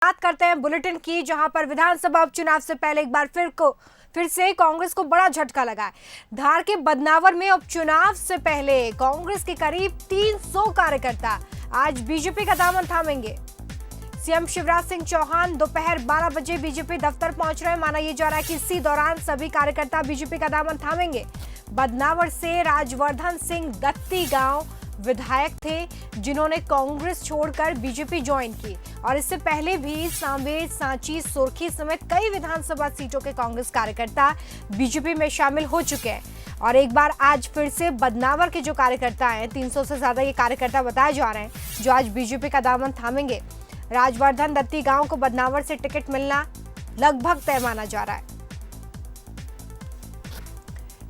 बात करते हैं बुलेटिन की, जहां पर विधानसभा उपचुनाव से पहले एक बार फिर से कांग्रेस को बड़ा झटका लगा है। धार के बदनावर में उपचुनाव से पहले कांग्रेस के करीब 300 कार्यकर्ता आज बीजेपी का दामन थामेंगे। सीएम शिवराज सिंह चौहान दोपहर 12 बजे बीजेपी दफ्तर पहुंच रहे हैं। माना यह जा रहा है कि इसी दौरान सभी कार्यकर्ता बीजेपी का दामन थामेंगे। बदनावर से राजवर्धन सिंह दत्ती गांव विधायक थे जिन्होंने कांग्रेस छोड़कर बीजेपी ज्वाइन की, और इससे पहले भी सांवेर, सांची, सुर्खी समेत कई विधानसभा सीटों के कांग्रेस कार्यकर्ता बीजेपी में शामिल हो चुके हैं। और एक बार आज फिर से बदनावर के जो कार्यकर्ता हैं, 300 से ज्यादा ये कार्यकर्ता बताए जा रहे हैं जो आज बीजेपी का दामन थामेंगे। राजवर्धन दत्ती गांव को बदनावर से टिकट मिलना लगभग तय माना जा रहा है।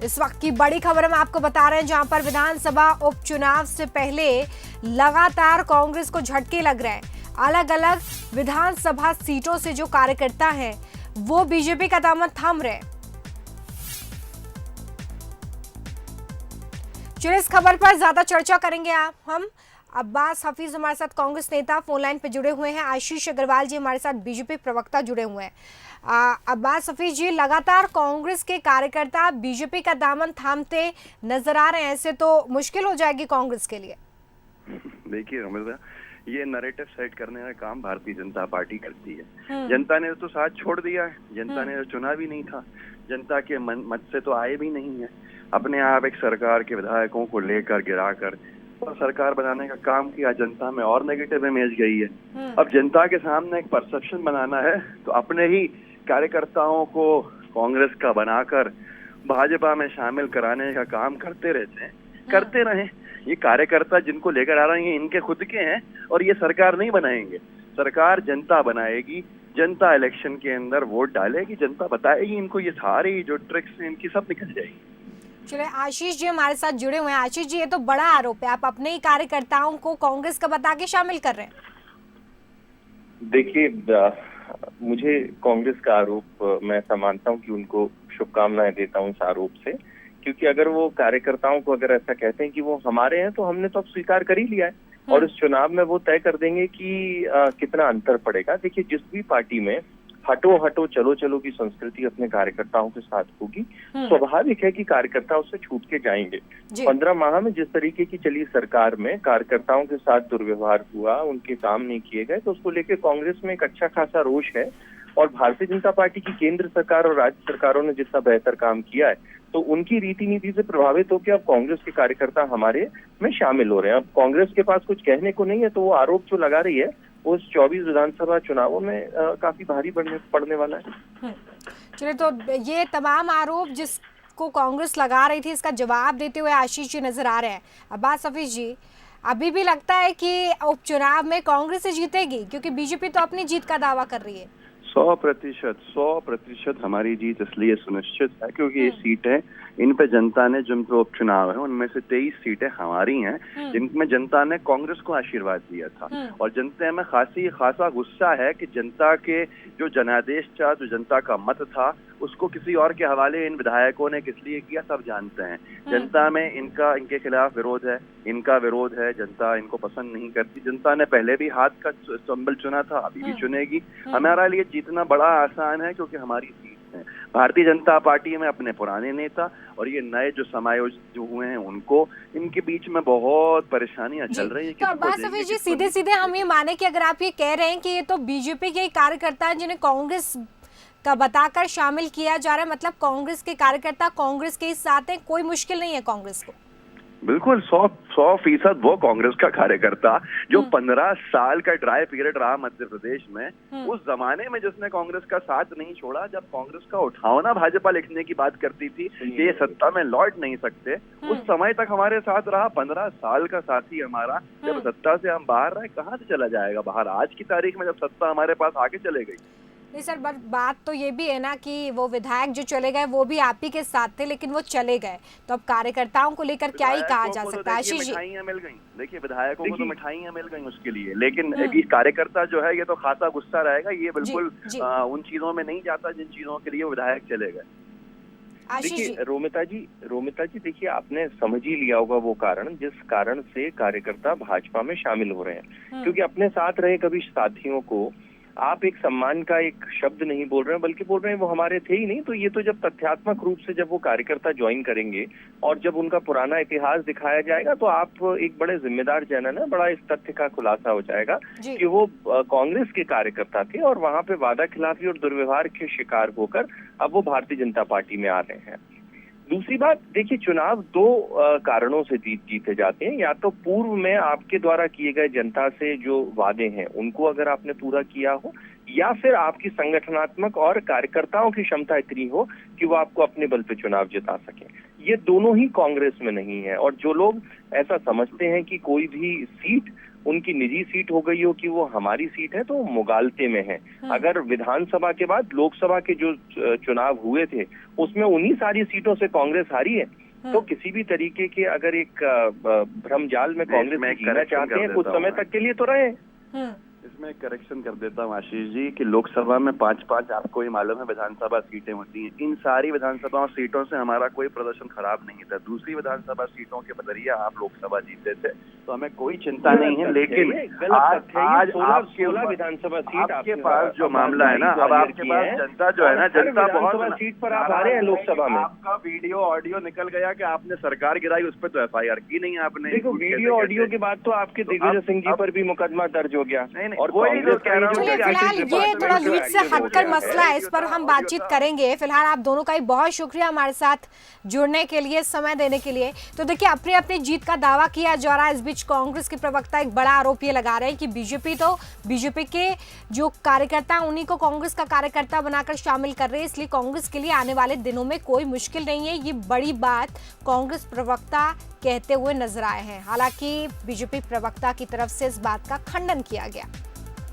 इस वक्त की बड़ी खबर हम आपको बता रहे हैं, जहां पर विधानसभा उपचुनाव से पहले लगातार कांग्रेस को झटके लग रहे हैं। अलग अलग विधानसभा सीटों से जो कार्यकर्ता हैं वो बीजेपी का दामन थाम रहे हैं। चलिए इस खबर पर ज्यादा चर्चा करेंगे हम। अब्बास हफीज हमारे साथ कांग्रेस नेता फोन लाइन पे जुड़े हुए हैं। आशीष अग्रवाल जी हमारे साथ बीजेपी प्रवक्ता जुड़े हुए हैं। अब्बास हफीज जी, लगातार कांग्रेस के कार्यकर्ता बीजेपी का दामन थामते नजर आ रहे हैं, ऐसे तो मुश्किल हो जाएगी कांग्रेस के लिए। देखिए रमिला, ये नैरेटिव सेट करने का काम भारतीय जनता पार्टी करती है। जनता ने तो साथ छोड़ दिया है, जनता ने तो चुना भी नहीं था, जनता के मत से तो आए भी नहीं है। अपने आप एक सरकार के विधायकों को लेकर गिराकर और सरकार बनाने का काम किया, जनता में और नेगेटिव इमेज गई है। अब जनता के सामने एक परसेप्शन बनाना है तो अपने ही कार्यकर्ताओं को कांग्रेस का बनाकर भाजपा में शामिल कराने का काम करते रहे। ये कार्यकर्ता जिनको लेकर आ रहे हैं इनके खुद के हैं और ये सरकार नहीं बनाएंगे, सरकार जनता बनाएगी। जनता इलेक्शन के अंदर वोट डालेगी, जनता बताएगी इनको, ये सारी जो ट्रिक्स हैं इनकी सब निकल जाएगी। चलिए आशीष जी हमारे साथ जुड़े हुए हैं। आशीष जी, ये तो बड़ा आरोप है, आप अपने ही कार्यकर्ताओं को कांग्रेस का बता के शामिल कर रहे हैं। देखिए, मुझे कांग्रेस का आरोप, मैं ऐसा मानता हूं कि उनको शुभकामनाएं देता हूं इस आरोप से, क्योंकि अगर वो कार्यकर्ताओं को अगर ऐसा कहते हैं कि वो हमारे हैं तो हमने तो अब स्वीकार कर ही लिया है और इस चुनाव में वो तय कर देंगे कि कितना अंतर पड़ेगा। देखिए, जिस भी पार्टी में हटो चलो चलो की संस्कृति अपने कार्यकर्ताओं के साथ होगी, स्वाभाविक है कि कार्यकर्ता उससे छूट के जाएंगे। 15 माह में जिस तरीके की चली सरकार में कार्यकर्ताओं के साथ दुर्व्यवहार हुआ, उनके काम नहीं किए गए, तो उसको लेकर कांग्रेस में एक अच्छा खासा रोष है। और भारतीय जनता पार्टी की केंद्र सरकार और राज्य सरकारों ने जितना बेहतर काम किया है, तो उनकी रीति नीति से प्रभावित होकर अब कांग्रेस के कार्यकर्ता हमारे में शामिल हो रहे हैं। अब कांग्रेस के पास कुछ कहने को नहीं है, तो वो आरोप जो लगा रही है उस 24 विधानसभा चुनावों में काफी भारी पड़ने वाला है। चलिए, तो ये तमाम आरोप जिसको कांग्रेस लगा रही थी, इसका जवाब देते हुए आशीष जी नजर आ रहे हैं। अब्बास हफीज जी, अभी भी लगता है कि उपचुनाव में कांग्रेस ही जीतेगी, क्योंकि बीजेपी तो अपनी जीत का दावा कर रही है। 100% हमारी जीत इसलिए सुनिश्चित है क्योंकि ये सीटें, इन पे जनता ने, जो उपचुनाव है उनमें से 23 सीटें हमारी हैं जिनमें जनता ने कांग्रेस को आशीर्वाद दिया था। और जनता में खासा गुस्सा है कि जनता के जो जनादेश था, जो जनता का मत था, उसको किसी और के हवाले इन विधायकों ने किस लिए किया सब जानते हैं। जनता में इनके खिलाफ विरोध है, इनका विरोध है, जनता इनको पसंद नहीं करती। जनता ने पहले भी हाथ का संबल चुना था, अभी भी चुनेगी। हमारा लिए जीतना बड़ा आसान है क्योंकि हमारी सीट है। भारतीय जनता पार्टी में अपने पुराने नेता और ये नए जो समायोजित जो हुए हैं उनको, इनके बीच में बहुत परेशानियां चल रही है। तो अब्बास हफीज जी, सीधे हम ये माने कि अगर आप ये कह रहे हैं कि ये तो बीजेपी के कार्यकर्ता हैं जिन्हें कांग्रेस का बताकर शामिल किया जा रहा है, मतलब कांग्रेस के कार्यकर्ता कांग्रेस के साथ हैं, कोई मुश्किल नहीं है कांग्रेस को। बिल्कुल 100% वो कांग्रेस का कार्यकर्ता जो 15 साल का ड्राई पीरियड रहा मध्य प्रदेश में, उस जमाने में जिसने कांग्रेस का साथ नहीं छोड़ा, जब कांग्रेस का उठावना भाजपा लिखने की बात करती थी कि ये सत्ता में लौट नहीं सकते, उस समय तक हमारे साथ रहा। 15 साल का साथी हमारा जब सत्ता से हम बाहर रहे, कहाँ से चला जाएगा बाहर? आज की तारीख में जब सत्ता हमारे पास आके चले गई। नहीं सर, बात तो ये भी है ना कि वो विधायक जो चले गए वो भी आप ही के साथ थे, लेकिन वो चले गए, तो अब कार्यकर्ताओं को लेकर क्या ही कहा जा सकता है। आशीष जी, मिठाइयां मिल गई, देखिए विधायकों को तो मिठाइयां मिल गई उसके लिए, लेकिन कार्यकर्ता जो है ये तो खासा गुस्सा रहेगा। ये बिल्कुल उन चीजों में नहीं जाता जिन चीजों के लिए विधायक चले गए। देखिए रोमिता जी, देखिए आपने समझ ही लिया होगा वो कारण, जिस कारण से कार्यकर्ता भाजपा में शामिल हो रहे हैं, क्योंकि अपने साथ रहे कभी साथियों को आप एक सम्मान का एक शब्द नहीं बोल रहे हैं, बल्कि बोल रहे हैं वो हमारे थे ही नहीं। तो ये तो जब तथ्यात्मक रूप से जब वो कार्यकर्ता ज्वाइन करेंगे और जब उनका पुराना इतिहास दिखाया जाएगा, तो आप एक बड़े जिम्मेदार जनन है, बड़ा इस तथ्य का खुलासा हो जाएगा कि वो कांग्रेस के कार्यकर्ता थे और वहां पे वादा खिलाफी और दुर्व्यवहार के शिकार होकर अब वो भारतीय जनता पार्टी में आ रहे हैं। दूसरी बात, देखिए, चुनाव दो कारणों से जीते जाते हैं। या तो पूर्व में आपके द्वारा किए गए जनता से जो वादे हैं उनको अगर आपने पूरा किया हो, या फिर आपकी संगठनात्मक और कार्यकर्ताओं की क्षमता इतनी हो कि वो आपको अपने बल पे चुनाव जिता सके। ये दोनों ही कांग्रेस में नहीं है। और जो लोग ऐसा समझते हैं कि कोई भी सीट उनकी निजी सीट हो गई हो कि वो हमारी सीट है, तो वो मुगालते में है। अगर विधानसभा के बाद लोकसभा के जो चुनाव हुए थे उसमें उन्हीं सारी सीटों से कांग्रेस हारी है, तो किसी भी तरीके के अगर एक भ्रमजाल में कांग्रेस जीना चाहते हैं कुछ समय तक के लिए तो रहे। इसमें करेक्शन कर देता हूँ आशीष जी कि लोकसभा में 5-5 आपको ही मालूम है विधानसभा सीटें होती हैं। इन सारी विधानसभा सीटों से हमारा कोई प्रदर्शन खराब नहीं था। दूसरी विधानसभा सीटों के बदलिए आप लोकसभा जीते थे, तो हमें कोई चिंता नहीं है। लेकिन आज 16 विधानसभा सीट आपके पास जो मामला है ना, अब आपके पास जनता जो है ना, जनता बहुत सीट पर आप आ रहे हैं लोकसभा में। आपका वीडियो ऑडियो निकल गया कि आपने सरकार गिराई, उस पर तो FIR की नहीं आपने। देखो, वीडियो ऑडियो के बाद तो आपके दिग्विजय सिंह जी पर भी मुकदमा दर्ज हो गया। और वही तो कह रहा हूं। चलिए, फिलहाल ये थोड़ा लीड से हटकर मसला है, इस पर हम बातचीत करेंगे। फिलहाल आप दोनों का ही बहुत शुक्रिया हमारे साथ जुड़ने के लिए, समय देने के लिए। तो देखिए, अपनी अपनी जीत का दावा किया जा रहा है। इस बीच कांग्रेस के प्रवक्ता एक बड़ा आरोप ये लगा रहे हैं कि बीजेपी के जो कार्यकर्ता उन्हीं को कांग्रेस का कार्यकर्ता बनाकर शामिल कर रहे हैं, इसलिए कांग्रेस के लिए आने वाले दिनों में कोई मुश्किल नहीं है। ये बड़ी बात कांग्रेस प्रवक्ता कहते हुए नजर आए हैं। हालांकि बीजेपी प्रवक्ता की तरफ से इस बात का खंडन किया गया।